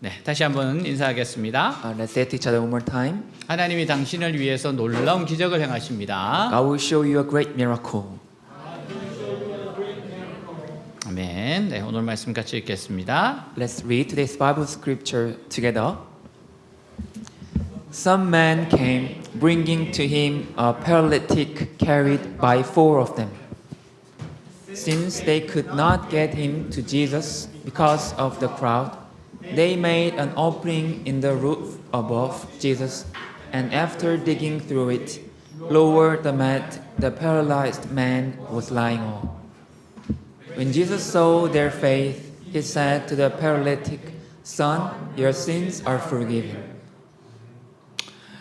네, 다시 한번 인사하겠습니다. Let's say it each other one more time. 하나님이 당신을 위해서 놀라운 기적을 행하십니다. God will show you a great miracle. 아멘. 네, 오늘 말씀 같이 읽겠습니다. Let's read today's Bible scripture together. Some men came, bringing to him a paralytic carried by four of them. Since they could not get him to Jesus because of the crowd, they made an opening in the roof above Jesus, and after digging through it, lowered the mat the paralyzed man was lying on. When Jesus saw their faith, he said to the paralytic, "Son, your sins are forgiven."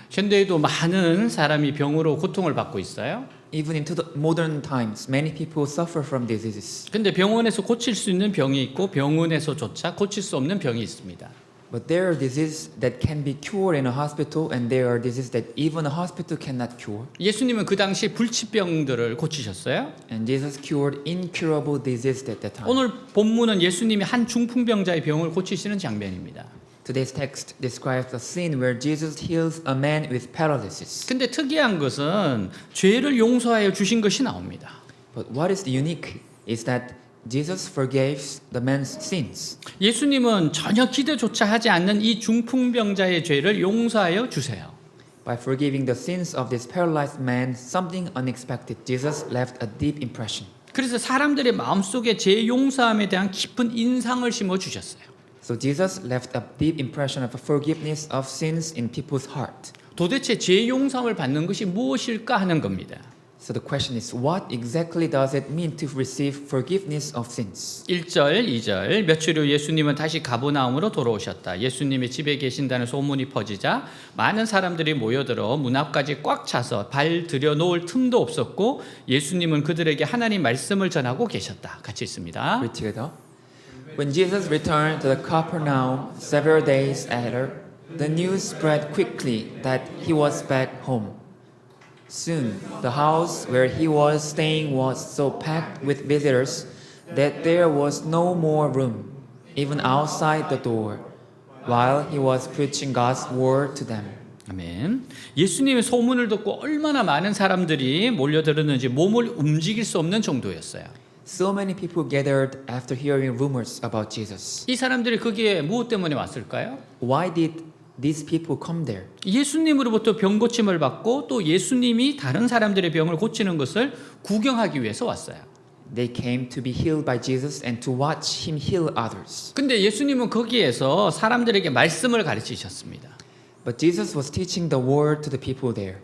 현대에도 많은 사람이 병으로 고통을 받고 있어요. Even into the modern times, many people suffer from diseases. 근데 병원에서 고칠 수 있는 병이 있고 병원에서조차 고칠 수 없는 병이 있습니다. But there are diseases that can be cured in a hospital, and there are diseases that even a hospital cannot cure. 예수님은 그 당시 불치병들을 고치셨어요. And Jesus cured incurable diseases at that time. 오늘 본문은 예수님이 한 중풍병자의 병을 고치시는 장면입니다. Today's text describes a scene where Jesus heals a man with paralysis. 근데 특이한 것은 죄를 용서하여 주신 것이 나옵니다. But what is unique is that Jesus forgives the man's sins. 예수님은 전혀 기대조차 하지 않는 이 중풍병자의 죄를 용서하여 주세요. By forgiving the sins of this paralyzed man, something unexpected, Jesus left a deep impression. 그래서 사람들의 마음속에 죄 용서함에 대한 깊은 인상을 심어 주셨어요. So Jesus left a deep impression of forgiveness of sins in people's heart. 도대체 죄 용서함을 받는 것이 무엇일까 하는 겁니다. So the question is, what exactly does it mean to receive forgiveness of sins? 1절, 2절 며칠 후 예수님은 다시 가버나움으로 돌아오셨다. 예수님의 집에 계신다는 소문이 퍼지자 많은 사람들이 모여들어 문 앞까지 꽉 차서 발 들여놓을 틈도 없었고 예수님은 그들에게 하나님 말씀을 전하고 계셨다. 같이 있습니다. Read together. When Jesus returned to the Capernaum several days later, the news spread quickly that he was back home. Soon, the house where he was staying was so packed with visitors that there was no more room, even outside the door, while he was preaching God's word to them. 아멘. 예수님의 소문을 듣고 얼마나 많은 사람들이 몰려들었는지 몸을 움직일 수 없는 정도였어요. So many people gathered after hearing rumors about Jesus. 이 사람들이 거기에 무엇 때문에 왔을까요? Why did these people come there? 예수님으로부터 병 고침을 받고 또 예수님이 다른 사람들의 병을 고치는 것을 구경하기 위해서 왔어요. They came to be healed by Jesus and to watch him heal others. 근데 예수님은 거기에서 사람들에게 말씀을 가르치셨습니다. But Jesus was teaching the word to the people there.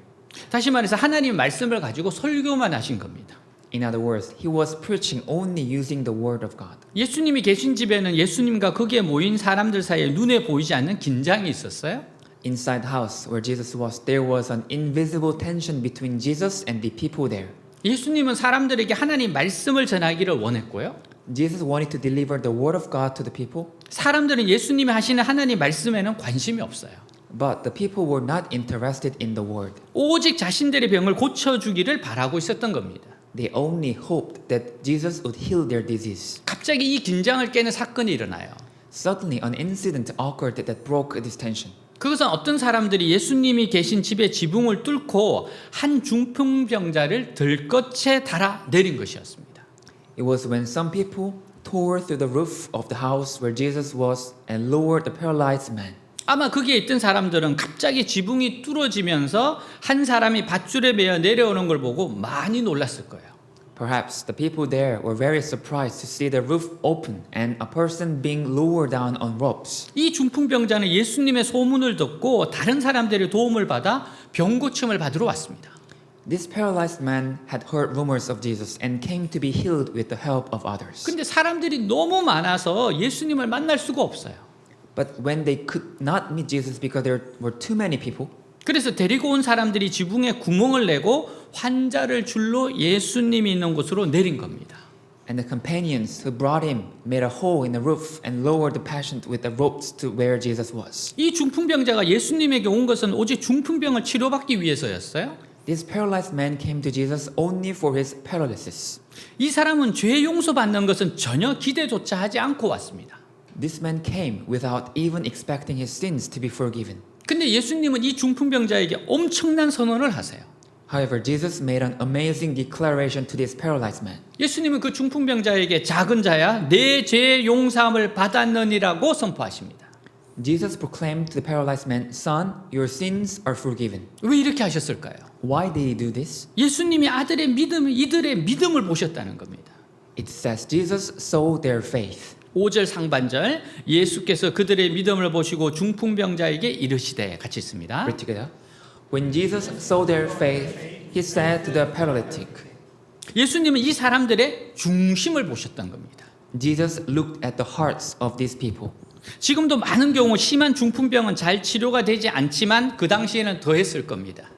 다시 말해서 하나님 말씀을 가지고 설교만 하신 겁니다. In other words, he was preaching only using the word of God. 예수님이 계신 집에는 예수님과 거기에 모인 사람들 사이에 눈에 보이지 않는 긴장이 있었어요. Inside the house where Jesus was, there was an invisible tension between Jesus and the people there. 예수님은 사람들에게 하나님 말씀을 전하기를 원했고요. Jesus wanted to deliver the word of God to the people, 사람들은 예수님이 하시는 하나님 말씀에는 관심이 없어요. but the people were not interested in the word. 오직 자신들의 병을 고쳐주기를 바라고 있었던 겁니다. They only hoped that Jesus would heal their disease. 갑자기 이 긴장을 깨는 사건이 일어나요. Suddenly, an incident occurred that broke this tension. 그것은 어떤 사람들이 예수님이 계신 집의 지붕을 뚫고 한 중풍병자를 들것에 달아 내린 것이었습니다. It was when some people tore through the roof of the house where Jesus was and lowered the paralyzed man. 아마 거기에 있던 사람들은 갑자기 지붕이 뚫어지면서 한 사람이 밧줄에 매여 내려오는 걸 보고 많이 놀랐을 거예요. Perhaps the people there were very surprised to see the roof open and a person being lowered down on ropes. 이 중풍병자는 예수님의 소문을 듣고 다른 사람들의 도움을 받아 병 고침을 받으러 왔습니다. This paralyzed man had heard rumors of Jesus and came to be healed with the help of others. 근데 사람들이 너무 많아서 예수님을 만날 수가 없어요. But when they could not meet Jesus because there were too many people, 그래서 데리고 온 사람들이 지붕에 구멍을 내고 환자를 줄로 예수님이 있는 곳으로 내린 겁니다. and the companions who brought him made a hole in the roof and lowered the patient with the ropes to where Jesus was. 이 중풍병자가 예수님에게 온 것은 오직 중풍병을 치료받기 위해서였어요. This paralyzed man came to Jesus only for his paralysis. 이 사람은 죄 용서받는 것은 전혀 기대조차 하지 않고 왔습니다. This man came without even expecting his sins to be forgiven. 근데 예수님은 이 중풍병자에게 엄청난 선언을 하세요. However, Jesus made an amazing declaration to this paralyzed man. 예수님은 그 중풍병자에게 작은 자야 내 죄 용서함을 받았느니라고 선포하십니다. Jesus proclaimed to the paralyzed man, Son, your sins are forgiven. 왜 이렇게 하셨을까요? Why did he do this? 예수님이 이들의 믿음을 보셨다는 겁니다. It says Jesus saw their faith. 5절 상반절 예수께서 그들의 믿음을 보시고 중풍병자에게 이르시되 같이 있습니다. Read together. When Jesus saw their faith, he said to the paralytic. 예수님은 이 사람들의 중심을 보셨던 겁니다. Jesus looked at the hearts of these people. 지금도 많은 경우 심한 중풍병은 잘 치료가 되지 않지만 그 당시에는 더 했을 겁니다.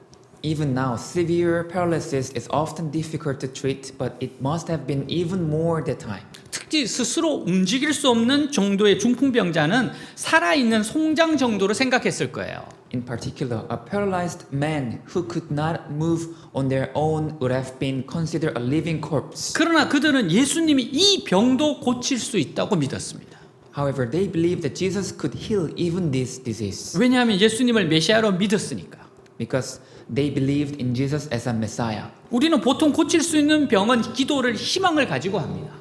Even now, severe paralysis is often difficult to treat, but it must have been even more that time. 특히 스스로 움직일 수 없는 정도의 중풍병자는 살아있는 송장 정도로 생각했을 거예요. In particular, a paralyzed man who could not move on their own would have been considered a living corpse. 그러나 그들은 예수님이 이 병도 고칠 수 있다고 믿었습니다. However, they believed that Jesus could heal even this disease 왜냐하면 예수님을 메시아로 믿었으니까. because they believed in Jesus as a Messiah. 우리는 보통 고칠 수 있는 병은 기도를 희망을 가지고 합니다.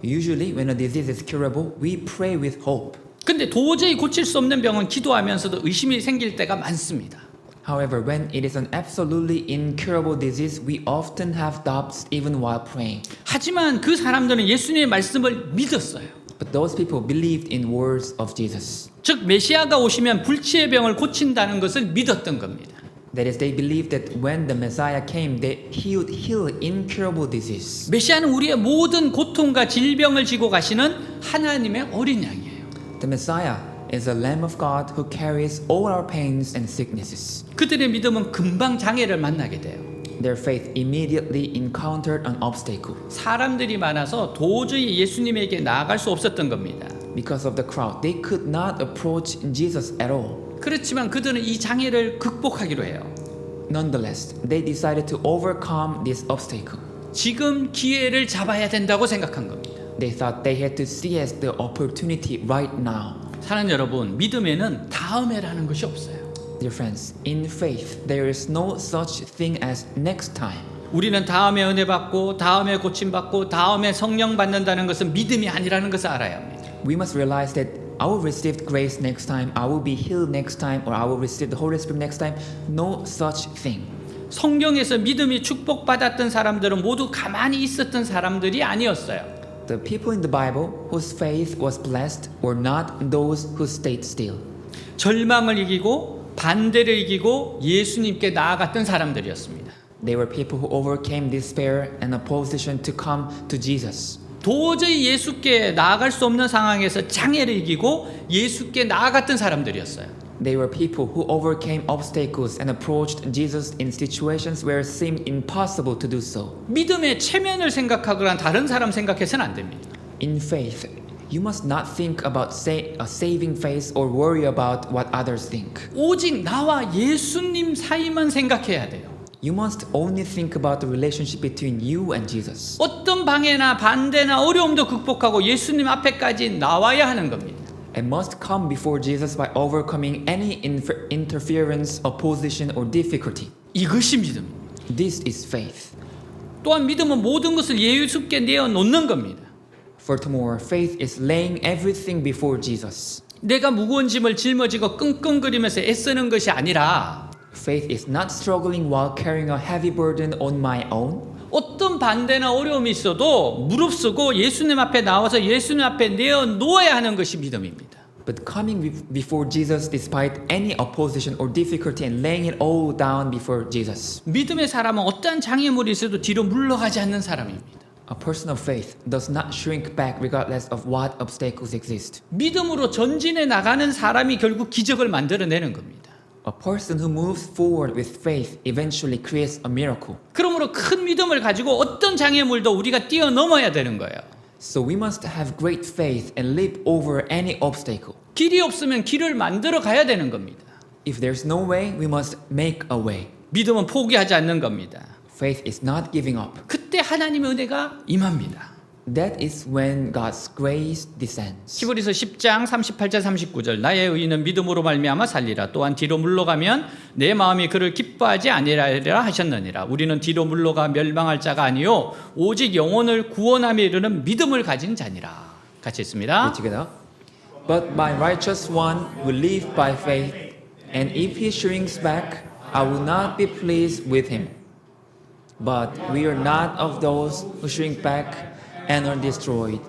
Usually, when a disease is curable, we pray with hope. 근데 도저히 고칠 수 없는 병은 기도하면서도 의심이 생길 때가 많습니다. However, when it is an absolutely incurable disease, we often have doubts even while praying. 하지만 그 사람들은 예수님의 말씀을 믿었어요. But those people believed in words of Jesus. 즉 메시아가 오시면 불치의 병을 고친다는 것을 믿었던 겁니다. That is, they believed that when the Messiah came, he would heal incurable disease. 메시아는 우리의 모든 고통과 질병을 지고 가시는 하나님의 어린 양이에요. The Messiah is a Lamb of God who carries all our pains and sicknesses. 그들의 믿음은 금방 장애를 만나게 돼요. Their faith immediately encountered an obstacle. 사람들이 많아서 도저히 예수님에게 나아갈 수 없었던 겁니다. Because of the crowd, they could not approach Jesus at all. 그렇지만 그들은 이 장애를 극복하기로 해요. Nonetheless, they decided to overcome this obstacle. 지금 기회를 잡아야 된다고 생각한 겁니다. They thought they had to seize the opportunity right now. 사랑하는 여러분, 믿음에는 다음에라는 것이 없어요. Dear friends, in faith, there is no such thing as next time. 우리는 다음에 은혜 받고 다음에 고침 받고 다음에 성령 받는다는 것은 믿음이 아니라는 것을 알아야 합니다. We must realize that I will receive grace next time, I will be healed next time, or I will receive the Holy Spirit next time. No such thing. 성경에서 믿음이 축복받았던 사람들은 모두 가만히 있었던 사람들이 아니었어요. The people in the Bible whose faith was blessed were not those who stayed still. 절망을 이기고 반대를 이기고 예수님께 나아갔던 사람들이었습니다. They were people who overcame despair and opposition to come to Jesus. 도저히 예수께 나아갈 수 없는 상황에서 장애를 이기고 예수께 나아갔던 사람들이었어요. They were people who overcame obstacles and approached Jesus in situations where it seemed impossible to do so. 믿음의 체면을 생각하거나 다른 사람 생각해서는 안 됩니다. In faith, you must not think about a saving faith or worry about what others think. 오직 나와 예수님 사이만 생각해야 돼요. You must only think about the relationship between you and Jesus. 어떤 방해나 반대나 어려움도 극복하고 예수님 앞에까지 나와야 하는 겁니다. And must come before Jesus by overcoming any interference, opposition, or difficulty. 이것이 믿음입니다. This is faith. 또한 믿음은 모든 것을 예수께 내어놓는 겁니다. Furthermore, faith is laying everything before Jesus. 내가 무거운 짐을 짊어지고 끙끙거리면서 애쓰는 것이 아니라 Faith is not struggling while carrying a heavy burden on my own. 어떤 반대나 어려움이 있어도 무릅쓰고 예수님 앞에 나와서 예수님 앞에 내어놓아야 하는 것이 믿음입니다. But coming before Jesus despite any opposition or difficulty and laying it all down before Jesus. 믿음의 사람은 어떠한 장애물이 있어도 뒤로 물러가지 않는 사람입니다. A person of faith does not shrink back regardless of what obstacles exist. 믿음으로 전진해 나가는 사람이 결국 기적을 만들어내는 겁니다. A person who moves forward with faith eventually creates a miracle. 그러므로 큰 믿음을 가지고 어떤 장애물도 우리가 뛰어넘어야 되는 거예요. So we must have great faith and leap over any obstacle. 길이 없으면 길을 만들어 가야 되는 겁니다. If there's no way, we must make a way. 믿음은 포기하지 않는 겁니다. Faith is not giving up. 그때 하나님의 은혜가 임합니다. that is when God's grace descends. 히브리서 10장 38절 39절 나의 의인은 믿음으로 말미암아 살리라. 또한 뒤로 물러가면 내 마음이 그를 기뻐하지 아니하리라 하셨느니라. 우리는 뒤로 물러가 멸망할 자가 아니요 오직 영혼을 구원함에 이르는 믿음을 가진 자니라. 같이 있습니다. Read together. But my righteous one will live by faith, and if he shrinks back, I will not be pleased with him. But we are not of those who shrink back and are destroyed,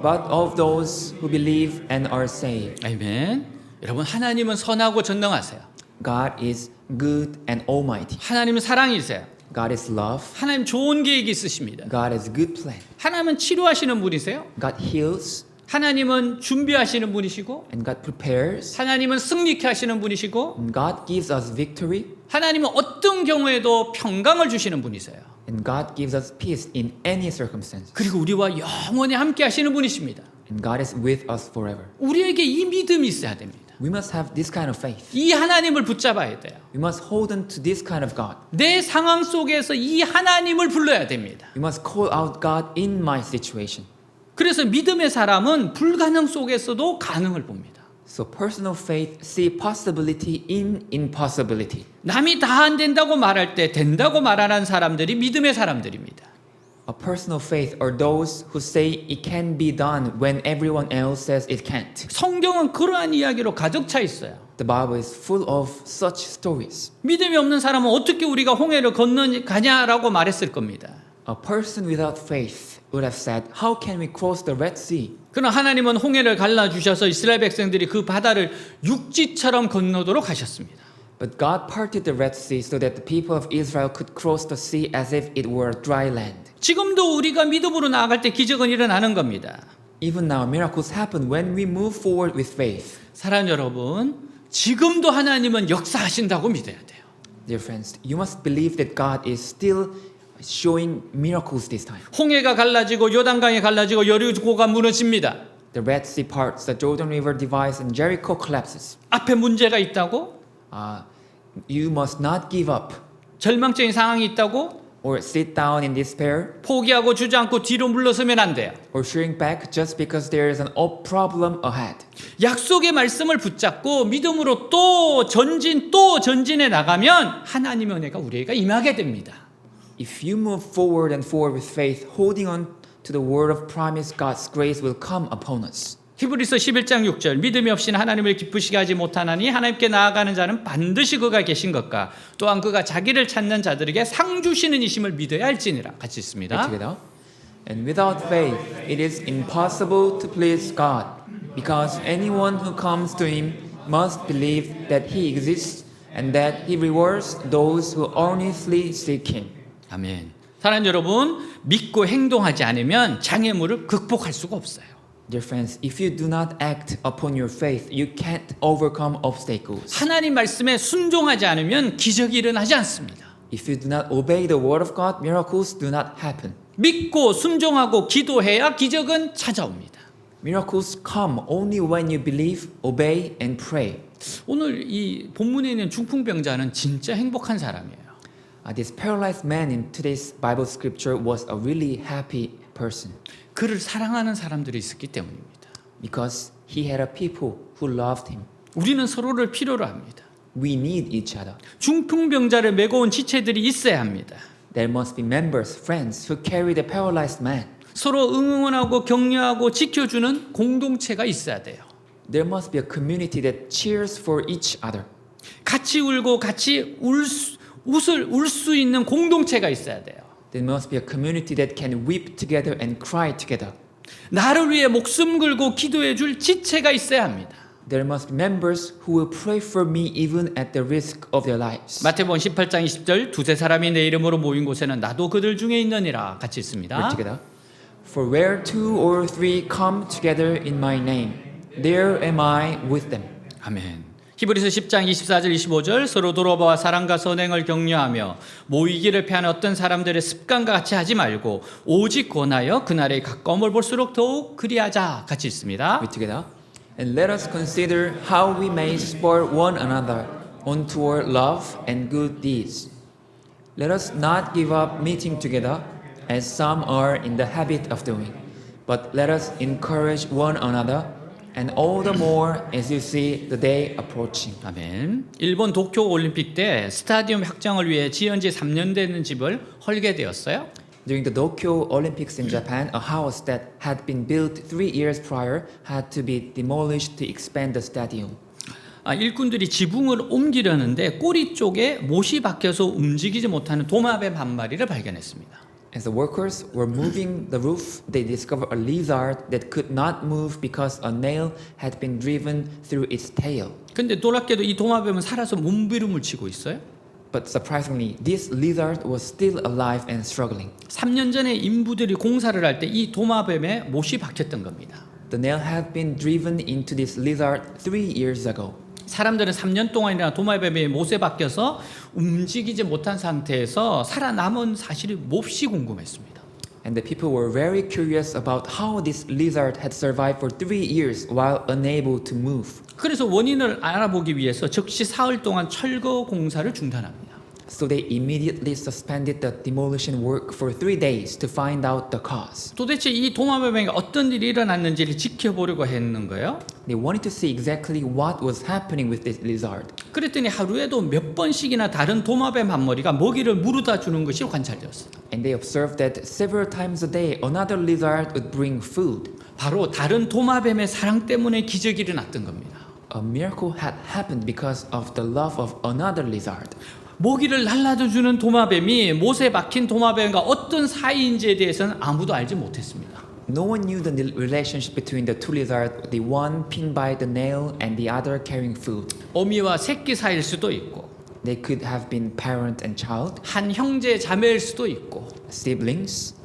but of those who believe and are saved. 아멘. 여러분 하나님은 선하고 전능하세요. God is good and almighty. 하나님은 사랑이세요. God is love. 하나님 좋은 계획이 있으십니다. God has good plan. 하나님은 치료하시는 분이세요. God heals 하나님은 준비하시는 분이시고 and God prepares. 하나님은 승리케 하시는 분이시고 And God gives us victory 하나님은 어떤 경우에도 평강을 주시는 분이세요. and God gives us peace in any circumstance. 그리고 우리와 영원히 함께 하시는 분이십니다. And God is with us forever. 우리에게 이 믿음이 있어야 됩니다. We must have this kind of faith. 이 하나님을 붙잡아야 돼요. We must hold on to this kind of God. 내 상황 속에서 이 하나님을 불러야 됩니다. We must call out God in my situation. 그래서 믿음의 사람은 불가능 속에서도 가능을 봅니다. So personal faith see possibility in impossibility. 남이 다 안 된다고 말할 때 된다고 말하는 사람들이 믿음의 사람들입니다. A personal faith are those who say it can be done when everyone else says it can't. 성경은 그러한 이야기로 가득 차 있어요. The Bible is full of such stories. 믿음이 없는 사람은 어떻게 우리가 홍해를 건너가냐라고 말했을 겁니다. A person without faith would have said, how can we cross the Red Sea? 그러나 하나님은 홍해를 갈라주셔서 이스라엘 백성들이 그 바다를 육지처럼 건너도록 하셨습니다. But God parted the Red Sea so that the people of Israel could cross the sea as if it were dry land. 지금도 우리가 믿음으로 나아갈 때 기적은 일어나는 겁니다. Even now, miracles happen when we move forward with faith. 사랑하는 여러분, 지금도 하나님은 역사하신다고 믿어야 돼요. Dear friends, you must believe that God is still showing miracles this time. 홍해가 갈라지고 요단강이 갈라지고 여리고가 무너집니다. The Red Sea parts, the Jordan River divides, and Jericho collapses. 앞에 문제가 있다고? You must not give up 절망적인 상황이 있다고? or sit down in despair 포기하고 주저앉고 뒤로 물러서면 안 돼요. or shrink back just because there is an problem ahead. 약속의 말씀을 붙잡고 믿음으로 또 전진해 나가면 하나님의 은혜가 우리에게 임하게 됩니다. If you move forward and forward with faith, holding on to the word of promise, God's grace will come upon us. 히브리서 11장 6절 믿음이 없이는 하나님을 기쁘시게 하지 못하나니 하나님께 나아가는 자는 반드시 그가 계신 것과 또한 그가 자기를 찾는 자들에게 상 주시는 이심을 믿어야 할지니라. 같이 있습니다. Together. And without faith, it is impossible to please God, because anyone who comes to Him must believe that He exists and that He rewards those who earnestly seek Him. 아멘. 사랑하는 여러분, 믿고 행동하지 않으면 장애물을 극복할 수가 없어요. Dear friends, if you do not act upon your faith, you can't overcome obstacles. 하나님 말씀에 순종하지 않으면 기적이 일어나지 않습니다. If you do not obey the word of God, miracles do not happen. 믿고 순종하고 기도해야 기적은 찾아옵니다. Miracles come only when you believe, obey, and pray. 오늘 이 본문에 있는 중풍병자는 진짜 행복한 사람이에요. This paralyzed man in today's Bible scripture was a really happy person 그를 사랑하는 사람들이 있었기 때문입니다. because he had a people who loved him. 우리는 서로를 필요로 합니다. We need each other. 중풍병자를 메고 온 지체들이 있어야 합니다. There must be members, friends who carry the paralyzed man. 서로 응원하고 격려하고 지켜주는 공동체가 있어야 돼요. There must be a community that cheers for each other. 같이 울고 같이 울 수 있는 공동체가 있어야 돼요. There must be a community that can weep together and cry together. 나를 위해 목숨 걸고 기도해 줄 지체가 있어야 합니다. There must be members who will pray for me even at the risk of their lives. 마태복음 18장 20절 두세 사람이 내 이름으로 모인 곳에는 나도 그들 중에 있느니라. 같이 있습니다. Read together. For where two or three come together in my name, there am I with them. 아멘. 히브리서 10장 24절 25절 서로 돌아보아 사랑과 선행을 격려하며 모이기를 피하는 어떤 사람들의 습관과 같이 하지 말고 오직 권하여 그날의 가까움을 볼수록 더욱 그리하자. 같이 있습니다. Read together. And let us consider how we may spur one another on toward love and good deeds. Let us not give up meeting together as some are in the habit of doing, But let us encourage one another, and all the more as you see the day approaching. 아멘. 일본 도쿄 올림픽 때 스타디움 확장을 위해 지은 지 3년 되는 집을 헐게 되었어요. During the Tokyo Olympics in Japan, a house that had been built 3 years prior had to be demolished to expand the stadium. 일꾼들이 지붕을 옮기려는데 꼬리 쪽에 못이 박혀서 움직이지 못하는 도마뱀 한 마리를 발견했습니다. As the workers were moving the roof, they discovered a lizard that could not move because a nail had been driven through its tail. 근데 놀랍게도 이 도마뱀은 살아서 몸부림을 치고 있어요. But surprisingly, this lizard was still alive and struggling. 3년 전에 인부들이 공사를 할 때 이 도마뱀에 못이 박혔던 겁니다. The nail had been driven into this lizard 3 years ago. 사람들은 3년 동안이나 도마뱀의 못에 박혀서 움직이지 못한 상태에서 살아남은 사실이 몹시 궁금했습니다. And the people were very curious about how this lizard had survived for 3 years while unable to move. 그래서 원인을 알아보기 위해서 즉시 사흘 동안 철거 공사를 중단합니다. So they immediately suspended the demolition work for 3 days to find out the cause. 도대체 이 도마뱀에게 어떤 일이 일어났는지를 지켜보려고 했는 거예요. They wanted to see exactly what was happening with this lizard. 그랬더니 하루에도 몇 번씩이나 다른 도마뱀 한 마리가 먹이를 물어다 주는 것이 관찰되었어요. And they observed that several times a day another lizard would bring food. 바로 다른 도마뱀의 사랑 때문에 기적이 일어났던 겁니다. A miracle had happened because of the love of another lizard. 먹이를 날라줘 주는 도마뱀이 못에 박힌 도마뱀과 어떤 사이인지에 대해서는 아무도 알지 못했습니다. No one knew the relationship between the two lizards, the one pinned by the nail and the other carrying food. 어미와 새끼 사이일 수도 있고 They could have been parent and child, 한 형제 자매일 수도 있고 siblings,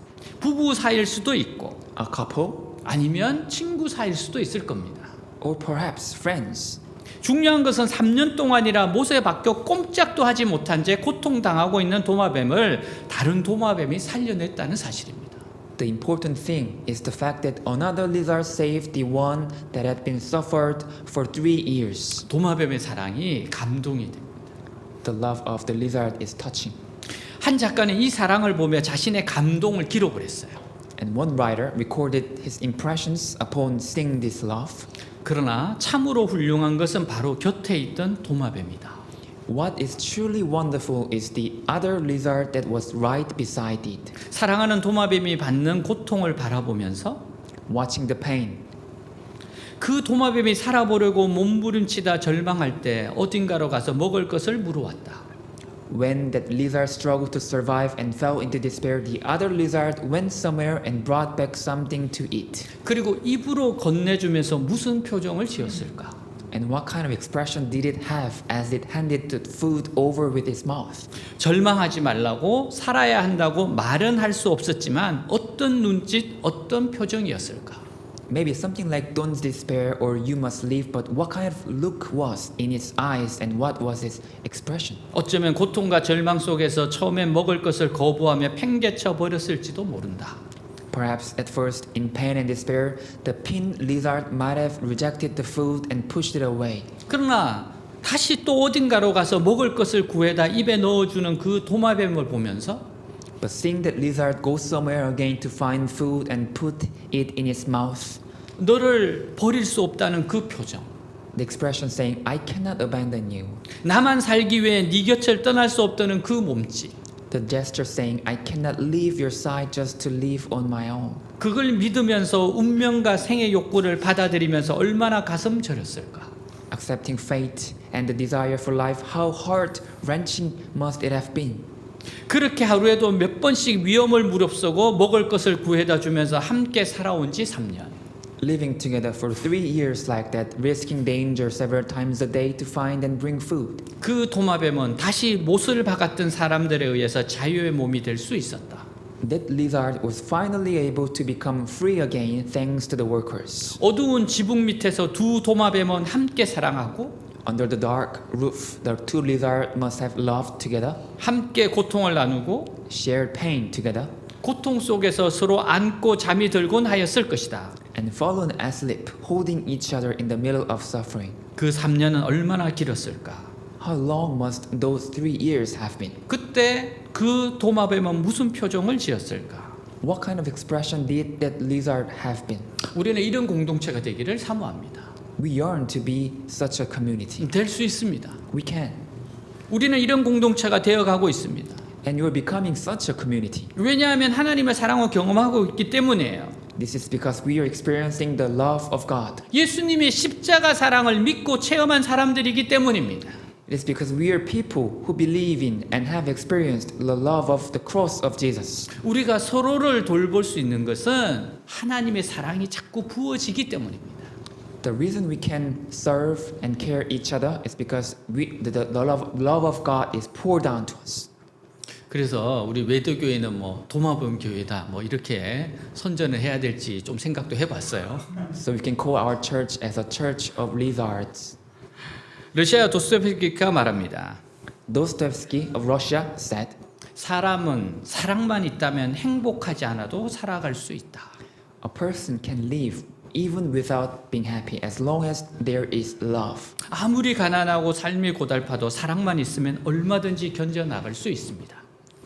부부 사이일 수도 있고 a couple, 아니면 친구 사이일 수도 있을 겁니다. or perhaps friends. 중요한 것은 3년 동안이나 못에 박혀 꼼짝도 하지 못한 채 고통당하고 있는 도마뱀을 다른 도마뱀이 살려냈다는 사실입니다. The important thing is the fact that another lizard saved the one that had been suffered for 3 years. 도마뱀의 사랑이 감동이 됩니다. The love of the lizard is touching. 한 작가는 이 사랑을 보며 자신의 감동을 기록을 했어요. And one writer recorded his impressions upon seeing this love. 그러나 참으로 훌륭한 것은 바로 곁에 있던 도마뱀이다. What is truly wonderful is the other lizard that was right beside it. 사랑하는 도마뱀이 받는 고통을 바라보면서 Watching the pain, 그 도마뱀이 살아보려고 몸부림치다 절망할 때 어딘가로 가서 먹을 것을 물어왔다. when that lizard struggled to survive and fell into despair, the other lizard went somewhere and brought back something to eat. 그리고 입으로 건네주면서 무슨 표정을 지었을까? And what kind of expression did it have as it handed the food over with its mouth? 절망하지 말라고 살아야 한다고 말은 할 수 없었지만 어떤 눈짓, 어떤 표정이었을까? Maybe something like don't despair or you must leave, but what kind of look was in its eyes and what was its expression? 어쩌면 고통과 절망 속에서 처음엔 먹을 것을 거부하며 팽개쳐 버렸을지도 모른다. Perhaps at first, in pain and despair, the pinned lizard might have rejected the food and pushed it away. 그러나 다시 또 어딘가로 가서 먹을 것을 구해다 입에 넣어주는 그 도마뱀을 보면서 But seeing that lizard go somewhere again to find food and put it in its mouth, 너를 버릴 수 없다는 그 표정, the expression saying, I cannot abandon you. 나만 살기 위해 네 곁을 떠날 수 없다는 그 몸짓, The gesture saying, I cannot leave your side just to live on my own. 그걸 믿으면서 운명과 생의 욕구를 받아들이면서 얼마나 가슴 저렸을까? Accepting fate and the desire for life, how heart-wrenching must it have been? 그렇게 하루에도 몇 번씩 위험을 무릅쓰고 먹을 것을 구해다 주면서 함께 살아온 지 3년. Living together for 3 years like that, risking danger several times a day to find and bring food. 그 도마뱀은 다시 못을 박았던 사람들에 의해서 자유의 몸이 될 수 있었다. That lizard was finally able to become free again thanks to the workers. 어두운 지붕 밑에서 두 도마뱀은 함께 사랑하고 Under the dark roof, the two lizards must have loved together, 함께 고통을 나누고 shared pain together, 고통 속에서 서로 안고 잠이 들곤 하였을 것이다. and fallen asleep, holding each other in the middle of suffering. 그 3년은 얼마나 길었을까? How long must those 3 years have been? 그때 그 도마뱀은 무슨 표정을 지었을까? What kind of expression did that lizard have been? 우리는 이런 공동체가 되기를 사모합니다. We yearn to be such a community. 될 수 있습니다. We can. 우리는 이런 공동체가 되어가고 있습니다. And you're becoming such a community. 왜냐하면 하나님의 사랑을 경험하고 있기 때문이에요. This is because we are experiencing the love of God. 예수님의 십자가 사랑을 믿고 체험한 사람들이기 때문입니다. It is because we are people who believe in and have experienced the love of the cross of Jesus. 우리가 서로를 돌볼 수 있는 것은 하나님의 사랑이 자꾸 부어지기 때문입니다. The reason we can serve and care each other is because the love of God is poured down to us. 그래서 우리 외도교회는 뭐 도마뱀 교회다 뭐 이렇게 선전을 해야 될지 좀 생각도 해봤어요. So we can call our church as a church of lizards. 러시아 도스토옙스키가 말합니다. Dostoevsky of Russia said, 사람은 사랑만 있다면 행복하지 않아도 살아갈 수 있다. a person can live even without being happy as long as there is love. 아무리 가난하고 삶이 고달파도 사랑만 있으면 얼마든지 견뎌나갈 수 있습니다.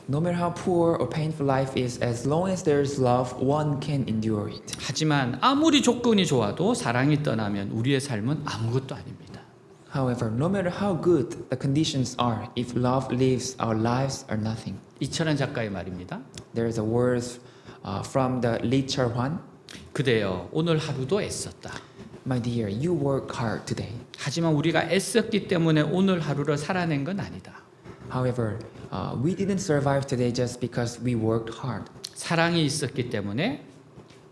No matter how poor or painful life is, as long as there is love, one can endure it. 하지만 아무리 조건이 좋아도 사랑이 떠나면 우리의 삶은 아무것도 아닙니다. However, no matter how good the conditions are, if love leaves, our lives are nothing. 이철환 작가의 말입니다. There is a word from the Lee Chul-hwan. 그대여 오늘 하루도 애썼다. My dear, you work hard today. 하지만 우리가 애썼기 때문에 오늘 하루를 살아낸 건 아니다. However, we didn't survive today just because we worked hard. 사랑이 있었기 때문에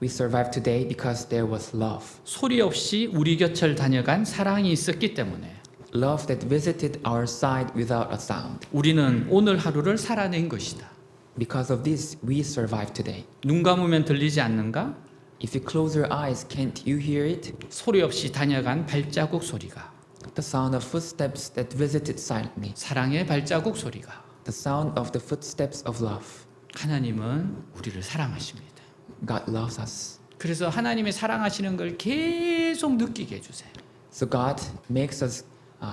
We survived today because there was love. 소리 없이 우리 곁을 다녀간 사랑이 있었기 때문에 Love that visited our side without a sound. 우리는 오늘 하루를 살아낸 것이다. Because of this, we survived today. 눈 감으면 들리지 않는가? If you close your eyes, can't you hear it? 소리 없이 다녀간 발자국 소리가, The sound of footsteps that visited silently. 사랑의 발자국 소리가. The sound of the footsteps of love. 하나님은 우리를 사랑하십니다. God loves us. 그래서 하나님의 사랑하시는 걸 계속 느끼게 해주세요. So God makes us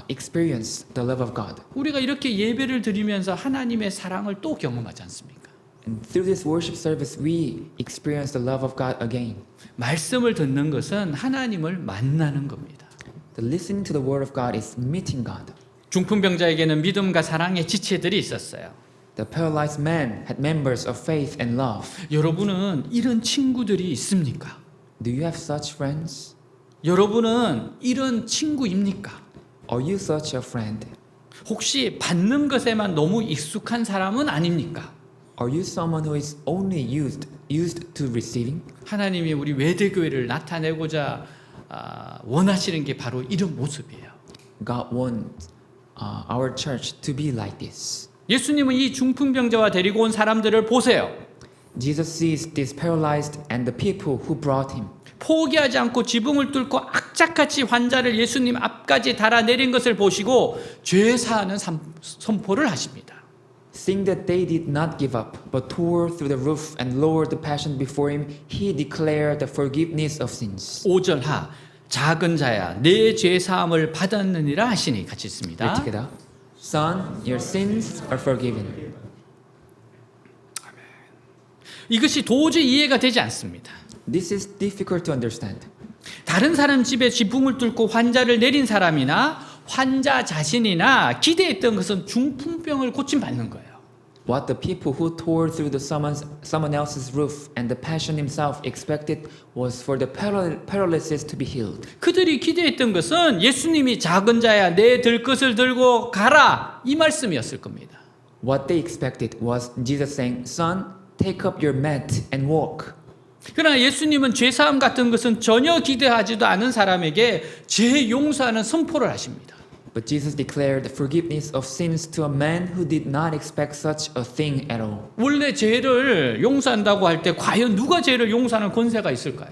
experience the love of God. 우리가 이렇게 예배를 드리면서 하나님의 사랑을 또 경험하지 않습니까? And through this worship service, we experience the love of God again. 말씀을 듣는 것은 하나님을 만나는 겁니다. The listening to the word of God is meeting God. 중풍병자에게는 믿음과 사랑의 지체들이 있었어요. The paralyzed man had members of faith and love. 여러분은 이런 친구들이 있습니까? Do you have such friends? 여러분은 이런 친구입니까? Are you such a friend? 혹시 받는 것에만 너무 익숙한 사람은 아닙니까? Are you someone who is only used to receiving? 하나님이 우리 외대교회를 나타내고자 원하시는 게 바로 이런 모습이에요. God wants our church to be like this. 예수님은 이 중풍병자와 데리고 온 사람들을 보세요. Jesus sees this paralyzed and the people who brought him. 포기하지 않고 지붕을 뚫고 악착같이 환자를 예수님 앞까지 달아내린 것을 보시고 죄 사하는 선포를 하십니다. Seeing that they did not give up, but tore through the roof and lowered the patient before him, he declared the forgiveness of sins. 5절 하 작은 자야 내 죄 사함을 받았느니라 하시니 같이 Read 있습니다. together. Son, your sins are forgiven. 이것이 도저히 이해가 되지 않습니다. This is difficult to understand. 다른 사람 집에 지붕을 뚫고 환자를 내린 사람이나 환자 자신이나 기대했던 것은 중풍병을 고침받는 거예요. What the people who tore through someone else's roof and the patient himself expected was for the paralysis to be healed. 그들이 기대했던 것은 예수님이 작은 자야 내 들 것을 들고 가라 이 말씀이었을 겁니다. What they expected was Jesus saying, Son, take up your mat and walk. 그러나 예수님은 죄사함 같은 것은 전혀 기대하지도 않은 사람에게 죄 용서하는 선포를 하십니다. But Jesus declared forgiveness of sins to a man who did not expect such a thing at all. 원래 죄를 용서한다고 할 때 과연 누가 죄를 용서하는 권세가 있을까요?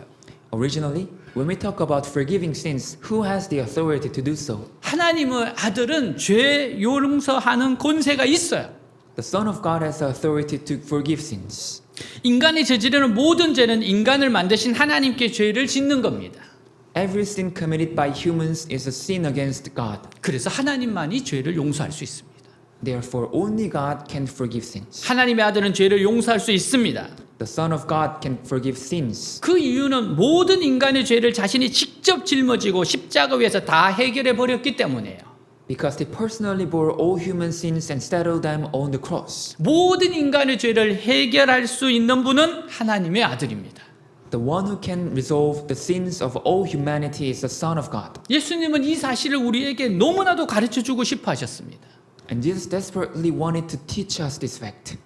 Originally, when we talk about forgiving sins, who has the authority to do so? 하나님의 아들은 죄 용서하는 권세가 있어요. The Son of God has the authority to forgive sins. 인간이 저지르는 모든 죄는 인간을 만드신 하나님께 죄를 짓는 겁니다. Every sin committed by humans is a sin against God. 그래서 하나님만이 죄를 용서할 수 있습니다. Therefore, only God can forgive sins. 하나님의 아들은 죄를 용서할 수 있습니다. the Son of God can forgive sins 그 이유는 모든 인간의 죄를 자신이 직접 짊어지고 십자가 위에서 다 해결해 버렸기 때문이에요. because they personally bore all human sins and settled them on the cross. 모든 인간의 죄를 해결할 수 있는 분은 하나님의 아들입니다. The one who can resolve the sins of all humanity is the Son of God. 예수님은 이 사실을 우리에게 너무나도 가르쳐 주고 싶어 하셨습니다. And Jesus desperately wanted to teach us this fact.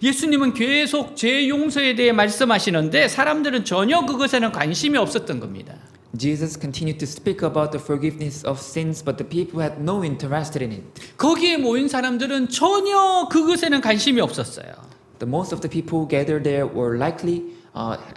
예수님은 계속 죄 용서에 대해 말씀하시는데 사람들은 전혀 그것에는 관심이 없었던 겁니다. Jesus continued to speak about the forgiveness of sins, but the people had no interest in it. 거기에 모인 사람들은 전혀 그것에는 관심이 없었어요. The most of the people gathered there were likely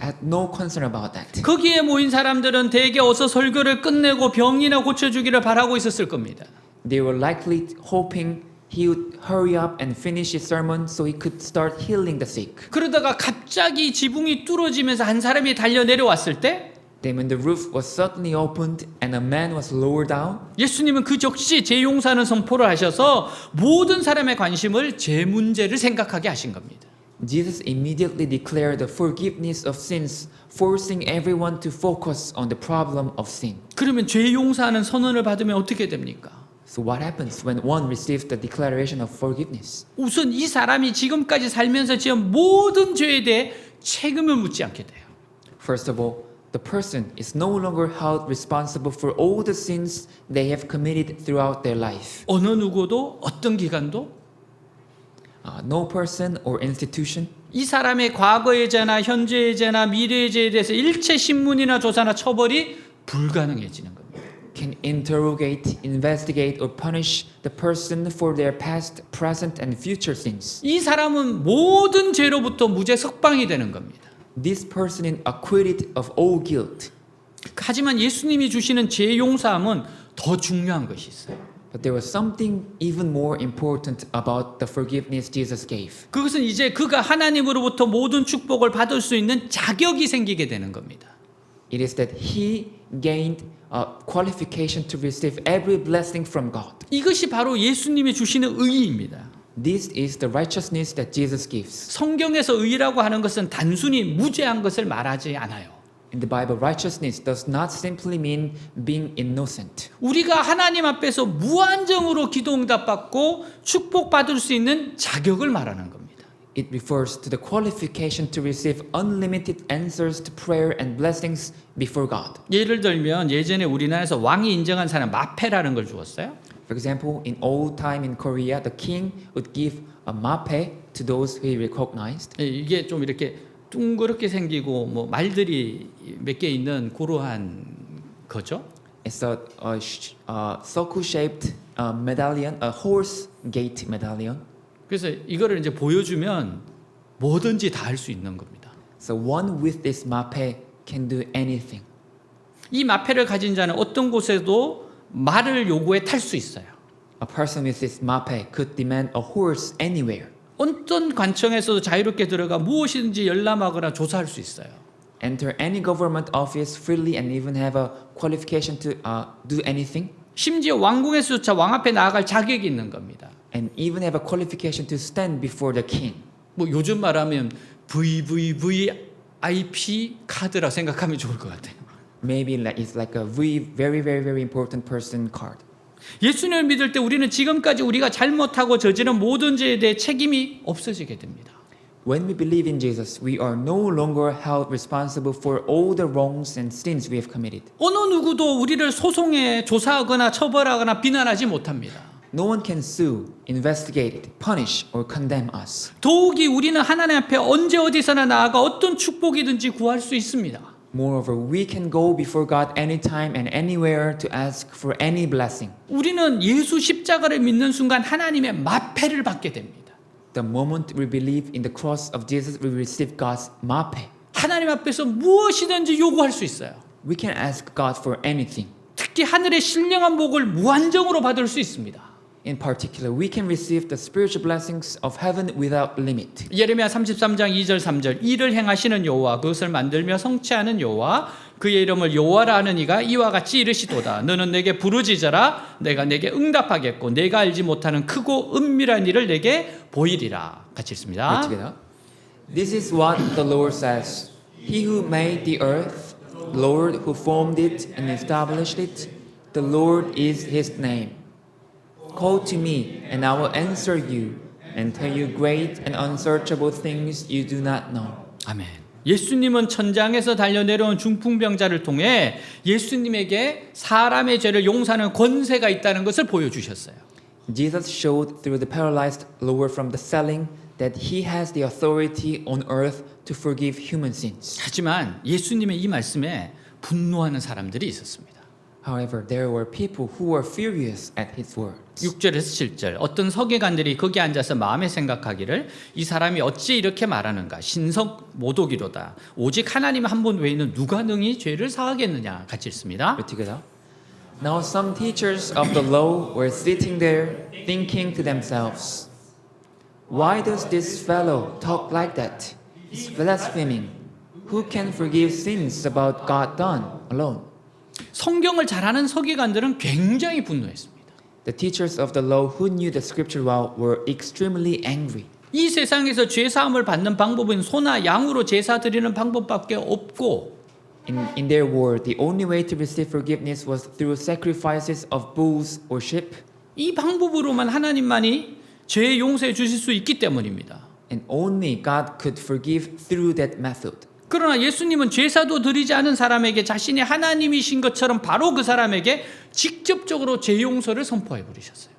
had no concern about that. 거기에 모인 사람들은 대개 어서 설교를 끝내고 병이나 고쳐주기를 바라고 있었을 겁니다. They were likely hoping he would hurry up and finish his sermon so he could start healing the sick. 그러다가 갑자기 지붕이 뚫어지면서 한 사람이 달려 내려왔을 때 Then when the roof was suddenly opened and a man was lowered down, 예수님은 그 즉시 죄 용서하는 선포를 하셔서 모든 사람의 관심을 죄 문제를 생각하게 하신 겁니다. Jesus immediately declared the forgiveness of sins, forcing everyone to focus on the problem of sin. 그러면 죄 용서하는 선언을 받으면 어떻게 됩니까? So what happens when one receives the declaration of forgiveness? 우선 이 사람이 지금까지 살면서 지은 모든 죄에 대해 책임을 묻지 않게 돼요. First of all, the person is no longer held responsible for all the sins they have committed throughout their life. 어느 누구도 어떤 기관도 No person or institution 이 사람의 과거의 죄나 현재의 죄나 미래의 죄에 대해서 일체 신문이나 조사나 처벌이 불가능해지는 겁니다. can interrogate, investigate, or punish the person for their past, present, and future sins. 이 사람은 모든 죄로부터 무죄 석방이 되는 겁니다. This person is acquitted of all guilt. 하지만 예수님이 주시는 죄 용서함은 더 중요한 것이 있어요. But there was something even more important about the forgiveness Jesus gave. 그것은 이제 그가 하나님으로부터 모든 축복을 받을 수 있는 자격이 생기게 되는 겁니다. It is that he gained a qualification to receive every blessing from God. 이것이 바로 예수님이 주시는 의의입니다. This is the righteousness that Jesus gives. 성경에서 의라고 하는 것은 단순히 무죄한 것을 말하지 않아요. In the Bible, righteousness does not simply mean being innocent. 우리가 하나님 앞에서 무한정으로 기도 응답받고 축복받을 수 있는 자격을 말하는 겁니다. It refers to the qualification to receive unlimited answers to prayer and blessings before God. 예를 들면 예전에 우리나라에서 왕이 인정한 사람 마페라는 걸 주었어요. For example, in old time in Korea, the king would give a mape to those who he recognized. 이게 좀 이렇게 둥그렇게 생기고 뭐 말들이 몇 개 있는 그러한 거죠. It's a circle-shaped medallion, a horse gate medallion. 그래서 이거를 이제 보여주면 뭐든지 다 할 수 있는 겁니다. So one with this mape can do anything. 이 마페를 가진 자는 어떤 곳에도 말을 요구해 탈 수 있어요. A person with this mape could demand a horse anywhere. 어떤 관청에서도 자유롭게 들어가 무엇이든지 열람하거나 조사할 수 있어요. Enter any government office freely and even have a qualification to do anything. 심지어 왕궁에서조차 왕 앞에 나아갈 자격이 있는 겁니다. And even have a qualification to stand before the king. 뭐 요즘 말하면 VVVIP 카드라 생각하면 좋을 것 같아요. Maybe it's like a very important person card. 예수님을 믿을 때 우리는 지금까지 우리가 잘못하고 저지른 모든 죄에 대해 책임이 없어지게 됩니다. When we believe in Jesus, we are no longer held responsible for all the wrongs and sins we have committed. 어느 누구도 우리를 소송해 조사하거나 처벌하거나 비난하지 못합니다. No one can sue, investigate, punish, or condemn us. 더욱이 우리는 하나님 앞에 언제 어디서나 나아가 어떤 축복이든지 구할 수 있습니다. Moreover, we can go before God anytime and anywhere to ask for any blessing. 우리는 예수 십자가를 믿는 순간 하나님의 마패를 받게 됩니다. The moment we believe in the cross of Jesus, we receive God's mape. 하나님 앞에서 무엇이든지 요구할 수 있어요. We can ask God for anything. 특히 하늘의 신령한 복을 무한정으로 받을 수 있습니다. In particular, we can receive the spiritual blessings of heaven without limit. 예레미야 33장 2절 3절 이를 행하시는 여호와 그것을 만들며 성취하는 여호와 그의 이름을 여호와라 하는 이가 이와 같이 이르시도다. 너는 내게 부르짖어라 내가 내게 응답하겠고 내가 알지 못하는 크고 은밀한 일을 내게 보이리라. 같이 읽습니다. Together. This is what the Lord says. He who made the earth, Lord who formed it and established it, the Lord is his name. Call to me, and I will answer you, and tell you great and unsearchable things you do not know. 아멘. 예수님은 천장에서 달려내려온 중풍병자를 통해 예수님에게 사람의 죄를 용서하는 권세가 있다는 것을 보여주셨어요. Jesus showed through the paralyzed lower from the ceiling that he has the authority on earth to forgive human sins. 하지만 예수님의 이 말씀에 분노하는 사람들이 있었습니다. However, there were people who were furious at his words. 6절에서 7절 어떤 서기관들이 거기 앉아서 마음에 생각하기를 이 사람이 어찌 이렇게 말하는가 신성 모독이로다 오직 하나님 한 분 외에는 누가 능히 죄를 사하겠느냐 같이 읽습니다. Read together. Now some teachers of the law were sitting there thinking to themselves, why does this fellow talk like that? He's blaspheming. Who can forgive sins about God done alone? 성경을 잘 아는 서기관들은 굉장히 분노했습니다. The teachers of the law who knew the scripture well were extremely angry. 이 세상에서 죄 사함을 받는 방법은 소나 양으로 제사 드리는 방법밖에 없고 In their world, the only way to receive forgiveness was through sacrifices of bulls or sheep, 이 방법으로만 하나님만이 죄 용서해 주실 수 있기 때문입니다. and only God could forgive through that method. 그러나 예수님은 제사도 드리지 않은 사람에게 자신이 하나님이신 것처럼 바로 그 사람에게 직접적으로 죄 용서를 선포해 버리셨어요.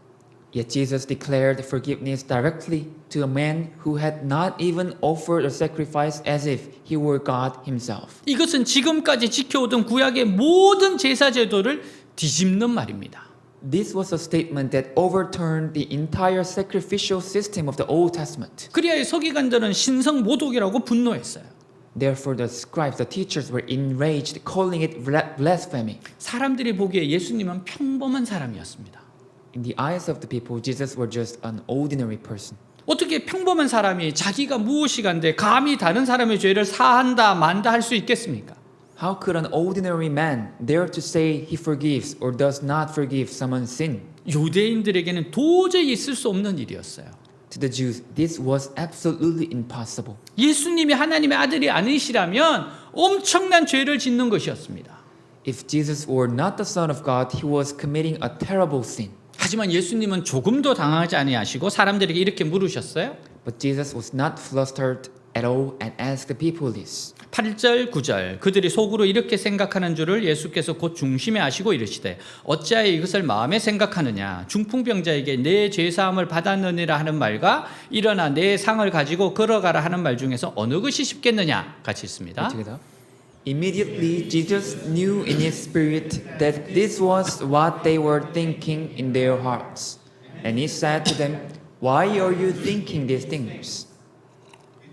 Yet Jesus declared forgiveness directly to a man who had not even offered a sacrifice as if he were God himself. 이것은 지금까지 지켜오던 구약의 모든 제사 제도를 뒤집는 말입니다. This was a statement that overturned the entire sacrificial system of the Old Testament. 그리하여 서기관들은 신성 모독이라고 분노했어요. Therefore, the scribes, the teachers were enraged, calling it blasphemy. 사람들이 보기에 예수님은 평범한 사람이었습니다. In the eyes of the people, Jesus was just an ordinary person. 어떻게 평범한 사람이 자기가 무엇이간데 감히 다른 사람의 죄를 사한다 만다 할 수 있겠습니까? How could an ordinary man dare to say he forgives or does not forgive someone's sin? 유대인들에게는 도저히 있을 수 없는 일이었어요. To the Jews, this was absolutely impossible. 예수님이 하나님의 아들이 아니시라면 엄청난 죄를 짓는 것이었습니다. If Jesus were not the Son of God, he was committing a terrible sin. 하지만 예수님은 조금도 당하지 아니하시고 사람들에게 이렇게 물으셨어요. But Jesus was not flustered at all and asked the people this. 8절 9절 그들이 속으로 이렇게 생각하는 줄을 예수께서 곧 중심에 아시고 이르시되 어찌하여 이것을 마음에 생각하느냐 중풍병자에게 내 죄사함을 받았느니라 하는 말과 일어나 내 상을 가지고 걸어가라 하는 말 중에서 어느 것이 쉽겠느냐 같이 있습니다. Together. Immediately Jesus knew in his spirit that this was what they were thinking in their hearts. And he said to them, why are you thinking these things?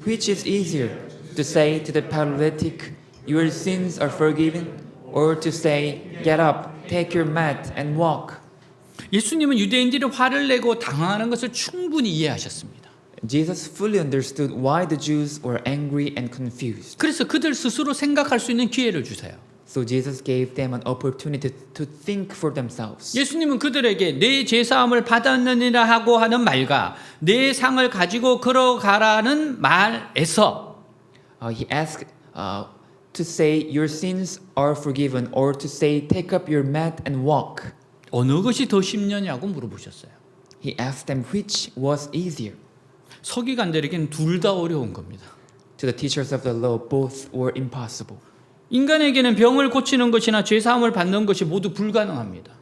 Which is easier, to say to the paralytic, your sins are forgiven, or to say, get up, take your mat and walk? 예수님은 유대인들이 화를 내고 당황하는 것을 충분히 이해하셨습니다. Jesus fully understood why the Jews were angry and confused. 그래서 그들 스스로 생각할 수 있는 기회를 주세요. So Jesus gave them an opportunity to think for themselves. 예수님은 그들에게 내 죄사함을 받았느니라 하고 하는 말과 내 상을 가지고 걸어가라는 말에서 He asked to say your sins are forgiven or to say take up your mat and walk. 어느 것이 더 쉽냐고 물어보셨어요. He asked them which was easier. 서기관들에게는 둘 다 어려운 겁니다. To the teachers of the law, both were impossible. 인간에게는 병을 고치는 것이나 죄사함을 받는 것이 모두 불가능합니다.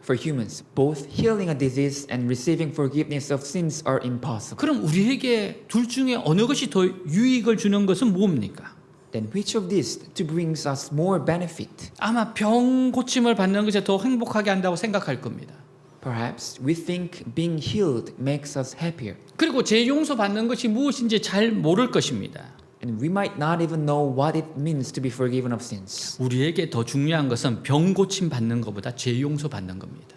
For humans, both healing a disease and receiving forgiveness of sins are impossible. 그럼 우리에게 둘 중에 어느 것이 더 유익을 주는 것은 뭡니까? Then which of these to brings us more benefit? 아마 병 고침을 받는 것이 더 행복하게 한다고 생각할 겁니다. Perhaps we think being healed makes us happier. 그리고 죄 용서 받는 것이 무엇인지 잘 모를 것입니다. And we might not even know what it means to be forgiven of sins. 우리에게 더 중요한 것은 병 고침 받는 것보다 죄 용서 받는 겁니다.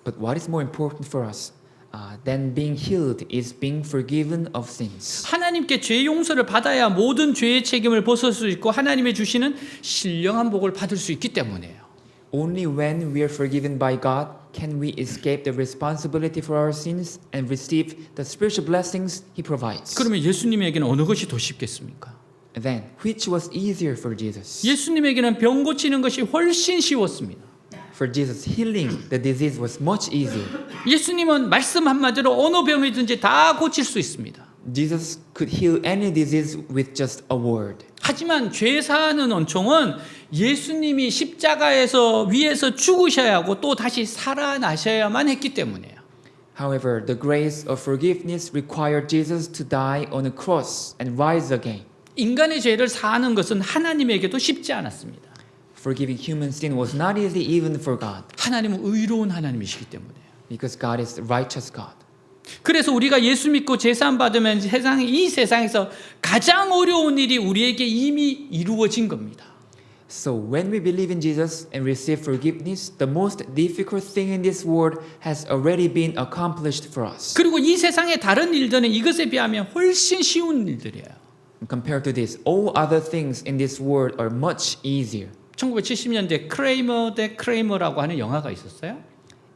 But what is more important for us than being healed is being forgiven of sins. 하나님께 죄 용서를 받아야 모든 죄의 책임을 벗을 수 있고 하나님의 주시는 신령한 복을 받을 수 있기 때문이에요. Only when we are forgiven by God can we escape the responsibility for our sins and receive the spiritual blessings He provides? 그러면 예수님에게는 어느 것이 더 쉽겠습니까? Then, which was easier for Jesus? 예수님에게는 병 고치는 것이 훨씬 쉬웠습니다. For Jesus, healing the disease was much easier. 예수님은 말씀 한마디로 어느 병이든지 다 고칠 수 있습니다. Jesus could heal any disease with just a word. 하지만 죄 사하는 원총은 예수님이 십자가에서 위에서 죽으셔야 하고 또 다시 살아나셔야만 했기 때문이에요. However, the grace of forgiveness required Jesus to die on a cross and rise again. 인간의 죄를 사하는 것은 하나님에게도 쉽지 않았습니다. Forgiving human sin was not easy even for God, 하나님은 의로운 하나님이시기 때문에요. because God is the righteous God. 그래서 우리가 예수 믿고 제사함 받으면 이 세상에서 가장 어려운 일이 우리에게 이미 이루어진 겁니다. So when we believe in Jesus and receive forgiveness, the most difficult thing in this world has already been accomplished for us. 그리고 이 세상의 다른 일들은 이것에 비하면 훨씬 쉬운 일들이에요. Compared to this, all other things in this world are much easier. 1970년대 크레이머 대 크레이머라고 하는 영화가 있었어요.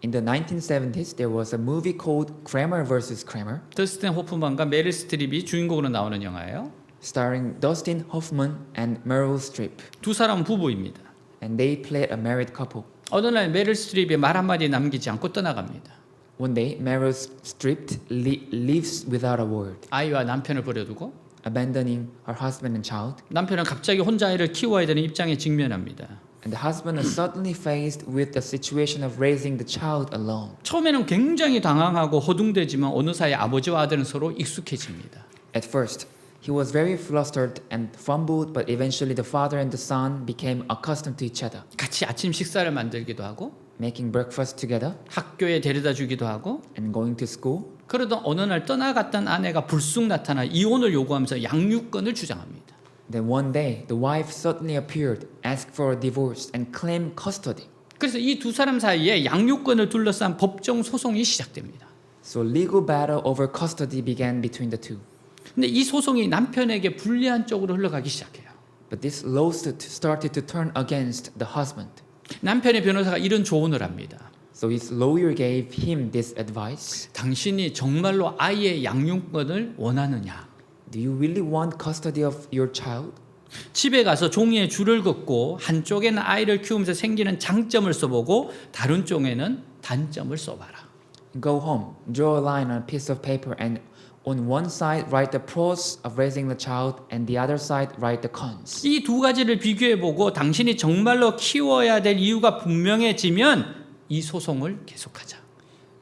In the 1970s, there was a movie called Kramer vs. Kramer, 더스틴 호프만과 메릴 스트립이 주인공으로 나오는 영화예요. starring Dustin Hoffman and Meryl Streep, 두 사람은 부부입니다. and they played a married couple. 어느 날 메릴 스트립이 말 한마디 남기지 않고 떠나갑니다. One day, Meryl Streep leaves without a word, 아이와 남편을 버려두고 abandoning her husband and child, 남편은 갑자기 혼자 아이를 키워야 되는 입장에 직면합니다. and the husband is suddenly faced with the situation of raising the child alone. 처음에는 굉장히 당황하고 허둥대지만 어느 사이 아버지와 아들은 서로 익숙해집니다. At first, he was very flustered and fumbled, but eventually the father and the son became accustomed to each other, 같이 아침 식사를 만들기도 하고 making breakfast together 학교에 데려다 주기도 하고 and going to school. 그러던 어느 날 떠나갔던 아내가 불쑥 나타나 이혼을 요구하면서 양육권을 주장합니다. Then one day, the wife suddenly appeared, asked for a divorce, and claimed custody. 그래서 이 두 사람 사이에 양육권을 둘러싼 법정 소송이 시작됩니다. So legal battle over custody began between the two. 근데 이 소송이 남편에게 불리한 쪽으로 흘러가기 시작해요. But this lawsuit started to turn against the husband. 남편의 변호사가 이런 조언을 합니다. So his lawyer gave him this advice. 당신이 정말로 아이의 양육권을 원하느냐? Do you really want custody of your child? 집에 가서 종이에 줄을 긋고 한쪽에는 아이를 키우면서 생기는 장점을 써보고 다른 쪽에는 단점을 써봐라. Go home, draw a line on a piece of paper, and on one side write the pros of raising the child, and the other side write the cons. 이 두 가지를 비교해보고 당신이 정말로 키워야 될 이유가 분명해지면 이 소송을 계속하자.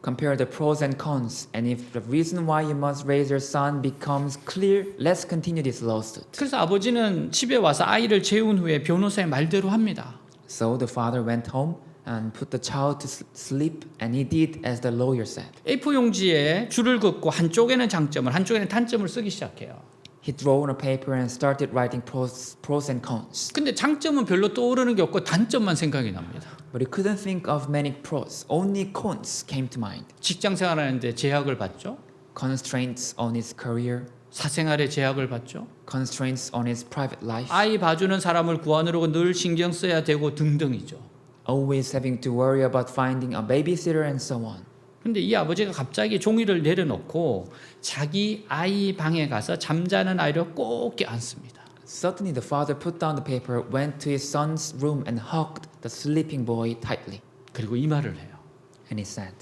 Compare the pros and cons, and if the reason why you must raise your son becomes clear, let's continue this lawsuit. 그래서 아버지는 집에 와서 아이를 재운 후에 변호사의 말대로 합니다. So the father went home and put the child to sleep, and he did as the lawyer said. A4 용지에 줄을 긋고 한쪽에는 장점을 한쪽에는 단점을 쓰기 시작해요. He drew on a paper and started writing pros and cons. 근데 장점은 별로 떠오르는 게 없고 단점만 생각이 납니다. But he couldn't think of many pros. Only cons came to mind. 직장 생활하는데 제약을 받죠. Constraints on his career, 사생활에 제약을 받죠. constraints on his private life, 아이 봐주는 사람을 구하느라고 늘 신경 써야 되고 등등이죠. always having to worry about finding a babysitter and so on. 근데 이 아버지가 갑자기 종이를 내려놓고 자기 아이 방에 가서 잠자는 아이를 꼭 껴안습니다. Suddenly the father put down the paper, went to his son's room and hugged the sleeping boy tightly. 그리고 이 말을 해요. And he said,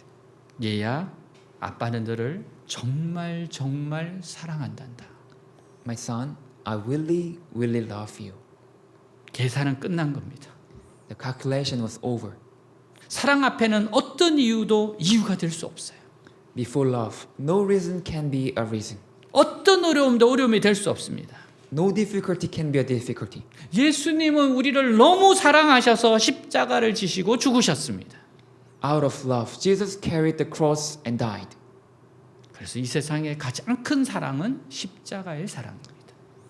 얘야, 아빠는 너를 정말 정말 사랑한단다. My son, I really, really love you. 계산은 끝난 겁니다. The calculation was over. 사랑 앞에는 어떤 이유도 이유가 될 수 없어요. Before love, no reason can be a reason. 어떤 어려움도 어려움이 될 수 없습니다. No difficulty can be a difficulty. 예수님은 우리를 너무 사랑하셔서 십자가를 지시고 죽으셨습니다. Out of love, Jesus carried the cross and died. 그래서 이 세상의 가장 큰 사랑은 십자가의 사랑입니다.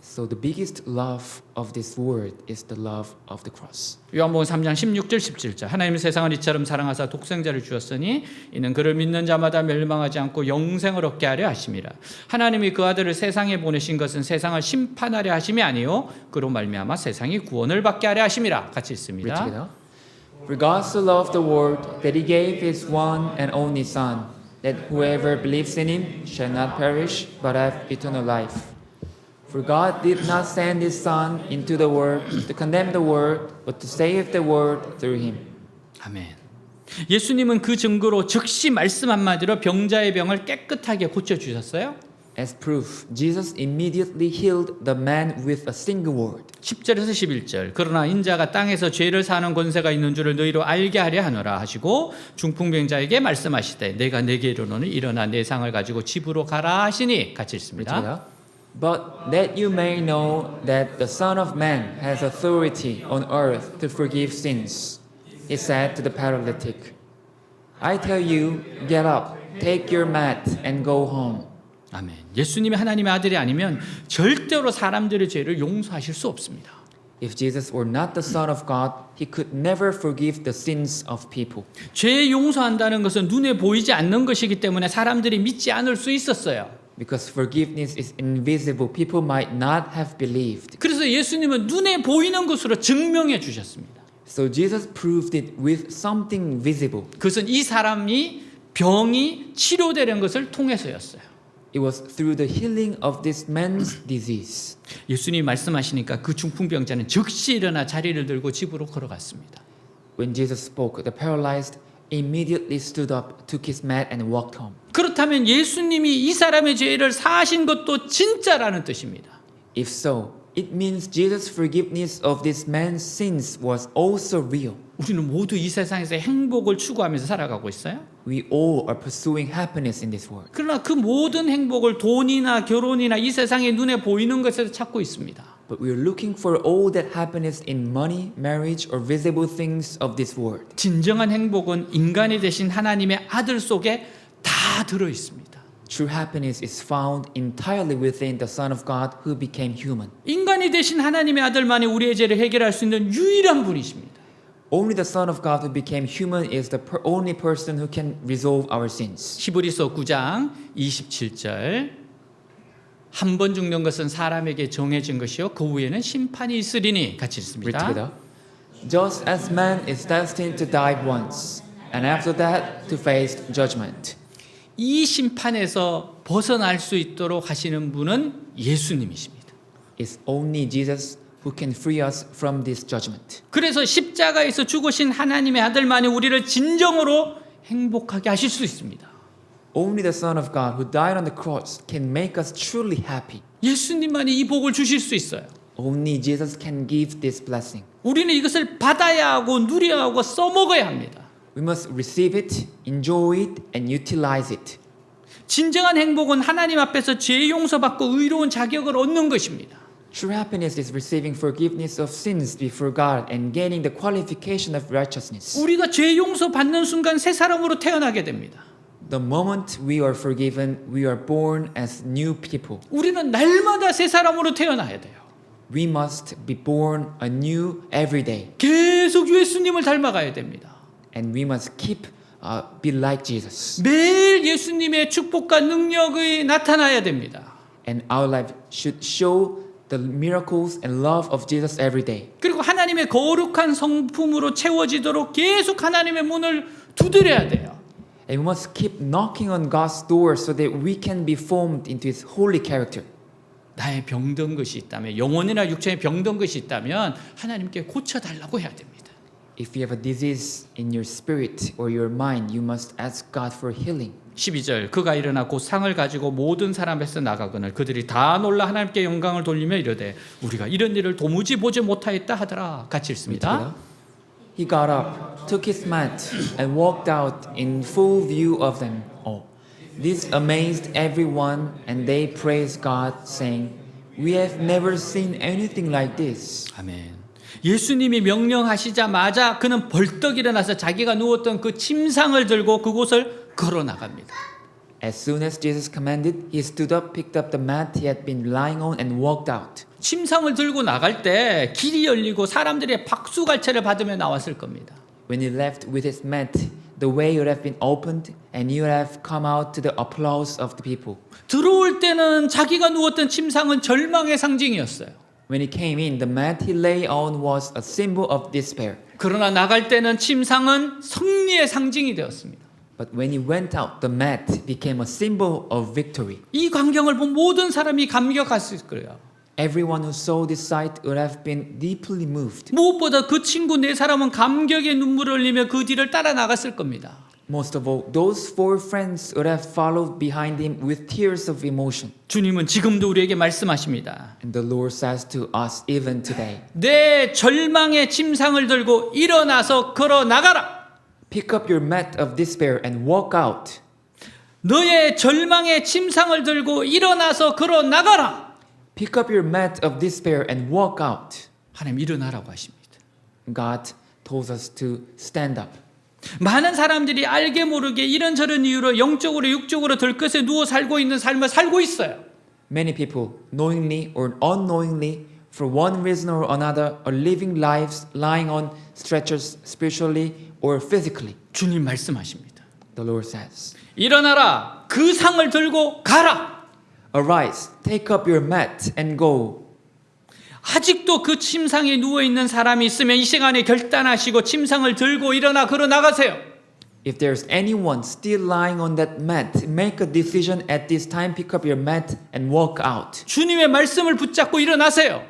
So the biggest love of this world is the love of the cross. 요한복음 3장 16절 17절 하나님은 세상을 이처럼 사랑하사 독생자를 주었으니 이는 그를 믿는 자마다 멸망하지 않고 영생을 얻게 하려 하심이라. 하나님이 그 아들을 세상에 보내신 것은 세상을 심판하려 하심이 아니요 그로 말미암아 세상이 구원을 받게 하려 하심이라. 같이 Read 있습니다. together. For God so loved the world that he gave his one and only Son, that whoever believes in him shall not perish but have eternal life. For God did not send his Son into the world to condemn the world, but to save the world through him. 아멘. 예수님은 그 증거로 즉시 말씀 한마디로 병자의 병을 깨끗하게 고쳐주셨어요. As proof, Jesus immediately healed the man with a single word. 10절에서 11절. 그러나 인자가 땅에서 죄를 사는 권세가 있는 줄을 너희로 알게 하려 하노라 하시고 중풍병자에게 말씀하시되 내가 내게 이르노니 일어나 내 상을 가지고 집으로 가라 하시니 같이 읽습니다. But that you may know that the Son of Man has authority on earth to forgive sins, he said to the paralytic, I tell you, get up, take your mat and go home. 아멘. 예수님이 하나님의 아들이 아니면 절대로 사람들의 죄를 용서하실 수 없습니다. If Jesus were not the Son of God, he could never forgive the sins of people. 죄 용서한다는 것은 눈에 보이지 않는 것이기 때문에 사람들이 믿지 않을 수 있었어요. Because forgiveness is invisible, people might not have believed. 그래서 예수님은 눈에 보이는 것으로 증명해 주셨습니다. So Jesus proved it with something visible. 그것은 이 사람이 병이 치료되는 것을 통해서였어요. It was through the healing of this man's disease. 예수님이 말씀하시니까 그 중풍병자는 즉시 일어나 자리를 들고 집으로 걸어갔습니다. When Jesus spoke, the paralyzed immediately stood up, took his mat and walked home. 그렇다면 예수님이 이 사람의 죄를 사하신 것도 진짜라는 뜻입니다. If so, it means Jesus' forgiveness of this man's sins was also real. 우리는 모두 이 세상에서 행복을 추구하면서 살아가고 있어요. We all are pursuing happiness in this world. 그러나 그 모든 행복을 돈이나 결혼이나 이 세상의 눈에 보이는 것에서 찾고 있습니다. But we are looking for all that happiness in money, marriage, or visible things of this world. 진정한 행복은 인간이 되신 하나님의 아들 속에 다 들어 있습니다. True happiness is found entirely within the Son of God who became human. 인간이 되신 하나님의 아들만이 우리의 죄를 해결할 수 있는 유일한 분이십니다. Only the Son of God who became human is the only person who can resolve our sins. 히브리서 9장 27절 한 번 죽는 것은 사람에게 정해진 것이요 그 후에는 심판이 있으리니 같이 Read 읽습니다. together. Just as man is destined to die once, and after that to face judgment. 이 심판에서 벗어날 수 있도록 하시는 분은 예수님이십니다. It's only Jesus who can free us from this judgment. 그래서 십자가에서 죽으신 하나님의 아들만이 우리를 진정으로 행복하게 하실 수 있습니다. Only the Son of God who died on the cross can make us truly happy. 예수님만이 이 복을 주실 수 있어요. Only Jesus can give this blessing. 우리는 이것을 받아야 하고 누려야 하고 써먹어야 합니다. We must receive it, enjoy it, and utilize it. 진정한 행복은 하나님 앞에서 죄 용서받고 의로운 자격을 얻는 것입니다. True happiness is receiving forgiveness of sins before God and gaining the qualification of righteousness. 우리가 죄 용서 받는 순간 새 사람으로 태어나게 됩니다. The moment we are forgiven, we are born as new people. 우리는 날마다 새 사람으로 태어나야 돼요. We must be born anew every day. 계속 예수님을 닮아가야 됩니다. And we must keep be like Jesus. 매일 예수님의 축복과 능력이 나타나야 됩니다. And our life should show the miracles and love of Jesus every day. 그리고 하나님의 거룩한 성품으로 채워지도록 계속 하나님의 문을 두드려야 돼요. And we must keep knocking on God's door so that we can be formed into His holy character. 나의 병든 것이 있다면 영혼이나 육체에 병든 것이 있다면 하나님께 고쳐달라고 해야 됩니다. If you have a disease in your spirit or your mind, you must ask God for healing. 12절 그가 일어나 곧 상을 가지고 모든 사람 앞에서 나가거늘 그들이 다 놀라 하나님께 영광을 돌리며 이르되 우리가 이런 일을 도무지 보지 못하였다 하더라. 같이 읽습니다. He got up, took his mat, and walked out in full view of them all. This amazed everyone, and they praised God, saying, "We have never seen anything like this." 아멘. 예수님이 명령하시자마자 그는 벌떡 일어나서 자기가 누웠던 그 침상을 들고 그곳을 걸어 나갑니다. As soon as Jesus commanded, he stood up, picked up the mat he had been lying on, and walked out. 침상을 들고 나갈 때 길이 열리고 사람들의 박수갈채를 받으며 나왔을 겁니다. When he left with his mat, the way would have been opened, and you would have come out to the applause of the people. 들어올 때는 자기가 누웠던 침상은 절망의 상징이었어요. When he came in, the mat he lay on was a symbol of despair. 그러나 나갈 때는 침상은 승리의 상징이 되었습니다. But when he went out, the mat became a symbol of victory. 이 광경을 본 모든 사람이 감격했을 거예요. Everyone who saw this sight would have been deeply moved. 무엇보다 그 친구 네 사람은 감격의 눈물을 흘리며 그 뒤를 따라 나갔을 겁니다. Most of all, those four friends would have followed behind him with tears of emotion. 주님은 지금도 우리에게 말씀하십니다. And the Lord says to us even today, 내 절망의 침상을 들고 일어나서 걸어 나가라. pick up your mat of despair and walk out. 너의 절망의 침상을 들고 일어나서 걸어 나가라. Pick up your mat of despair and walk out. 하나님 일어나라고 하십니다. God told us to stand up. 많은 사람들이 알게 모르게 이런저런 이유로 영적으로 육적으로 들것에 누워 살고 있는 삶을 살고 있어요. Many people, knowingly or unknowingly, for one reason or another, are living lives lying on stretchers spiritually or physically. 주님 말씀하십니다. The Lord says, 일어나라. 그 상을 들고 가라. arise, take up your mat and go. 아직도 그 침상에 누워있는 사람이 있으면 이 시간에 결단하시고 침상을 들고 일어나 걸어 나가세요. If there's anyone still lying on that mat, make a decision at this time, pick up your mat and walk out. 주님의 말씀을 붙잡고 일어나세요.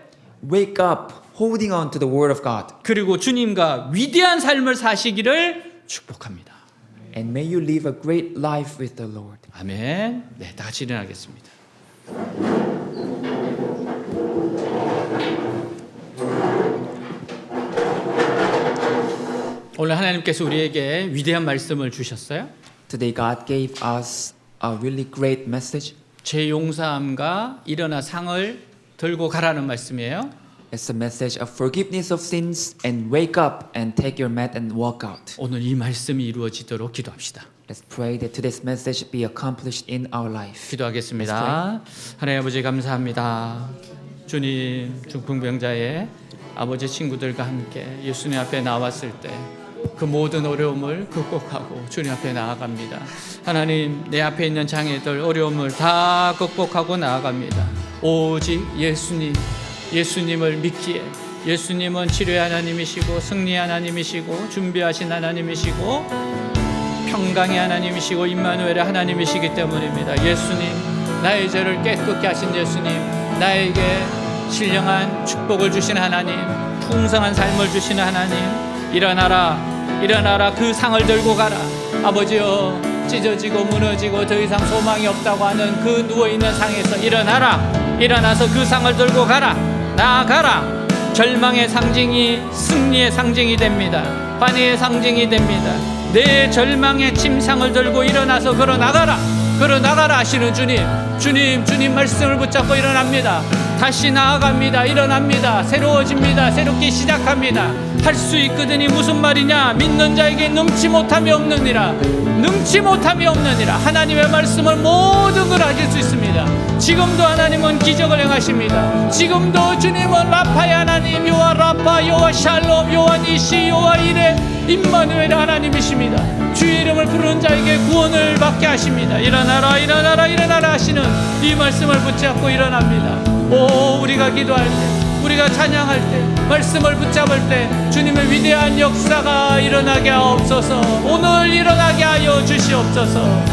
Wake up, holding on to the word of God. 그리고 주님과 위대한 삶을 사시기를 축복합니다. And may you live a great life with the Lord. 아멘. 네, 다 같이 일어나겠습니다. 오늘 하나님께서 우리에게 위대한 말씀을 주셨어요. Today God gave us a really great message. 죄 용서함과 일어나 상을 들고 가라는 말씀이에요. It's a message of forgiveness of sins and wake up and take your mat and walk out. 오늘 이 말씀이 이루어지도록 기도합시다. Let's pray that today's message be accomplished in our life. 기도하겠습니다. 하나님 아버지 감사합니다. 주님 중풍병자의 아버지 친구들과 함께 예수님 앞에 나왔을 때 그 모든 어려움을 극복하고 주님 앞에 나아갑니다. 하나님 내 앞에 있는 장애들 어려움을 다 극복하고 나아갑니다. 오직 예수님을 믿기에 예수님은 치료의 하나님이시고 승리의 하나님이시고 준비하신 하나님이시고 평강의 하나님이시고 임마누엘의 하나님이시기 때문입니다. 예수님 나의 죄를 깨끗게 하신 예수님 나에게 신령한 축복을 주신 하나님 풍성한 삶을 주시는 하나님 일어나라 그 상을 들고 가라. 아버지여 찢어지고 무너지고 더 이상 소망이 없다고 하는 그 누워있는 상에서 일어나서 그 상을 들고 가라. 나아가라. 절망의 상징이 승리의 상징이 됩니다. 환희의 상징이 됩니다. 내 절망의 침상을 들고 일어나서 걸어 나가라 하시는 주님 말씀을 붙잡고 일어납니다. 다시 나아갑니다. 일어납니다. 새로워집니다. 새롭게 시작합니다. 할 수 있거든이 무슨 말이냐? 믿는 자에게 능치 못함이 없느니라. 하나님의 말씀을 모든 걸 하실 수 있습니다. 지금도 하나님은 기적을 행하십니다. 지금도 주님은 라파의 하나님, 여호와 라파, 여호와 샬롬, 여호와 니시, 여호와 이레, 임마누엘 하나님이십니다. 주의 이름을 부르는 자에게 구원을 받게 하십니다. 일어나라 하시는 이 말씀을 붙잡고 일어납니다. 우리가 기도할 때, 우리가 찬양할 때, 말씀을 붙잡을 때 주님의 위대한 역사가 일어나게 하옵소서. 오늘 일어나게 하여 주시옵소서.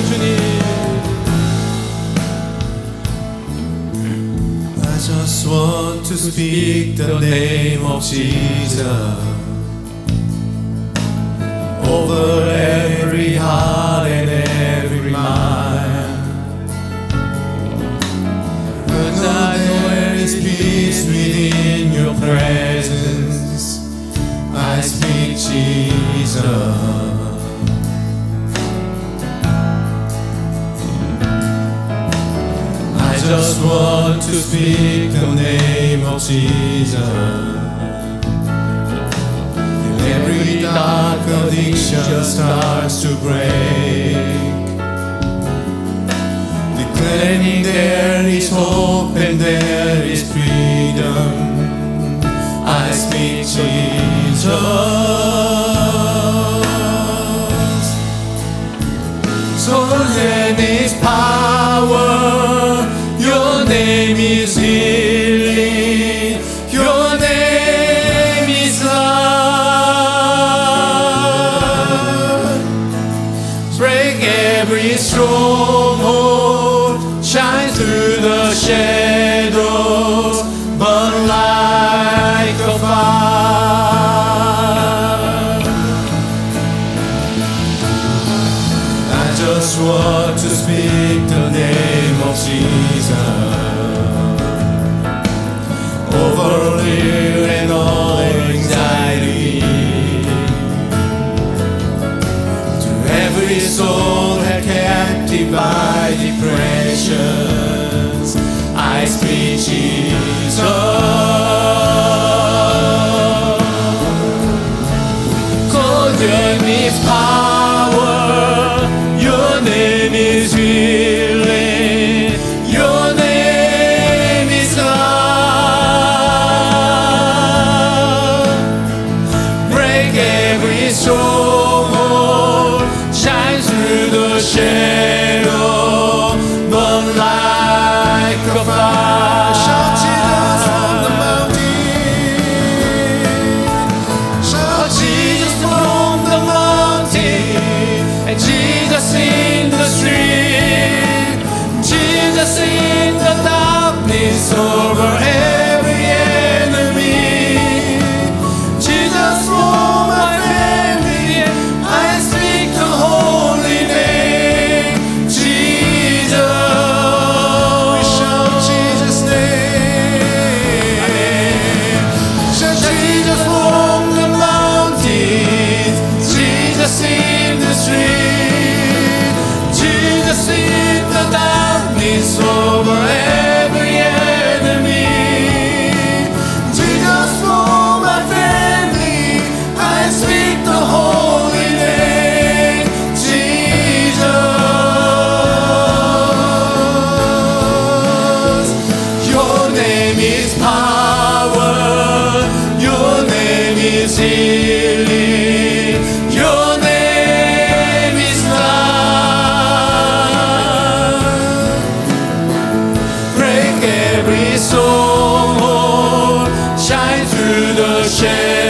주님. I just want to speak the name of Jesus over every heart and every mind. And I know there is peace within your presence. I speak Jesus. I just want to speak the name of Jesus. Every dark addiction starts to break, declaring there is hope and there is freedom. I speak Jesus. Your name is power, your name is healing, your name is love. stronghold, shine through the shadows, burn like a fire. I just want to speak the name of Jesus over fear and all anxiety, to every soul held captive by depressions. I speak Jesus. Cause your name is power, your name is healing, your name is love. Break every stronghold, shine through the shadow, burn like a fire. Shout Jesus from the mountain, shout Jesus from the mountain, and Jesus in the street, Jesus in the darkness over every enemy, Jesus for my family. I speak the holy name, Jesus. We shout Jesus' name. Shout Jesus from the mountains, Jesus in the street, Jesus in the darkness over every enemy, Jesus for my family. I speak the holy name, Jesus. Your name is power, your name is healing, your name is love. Break every stronghold, shine through the shadows.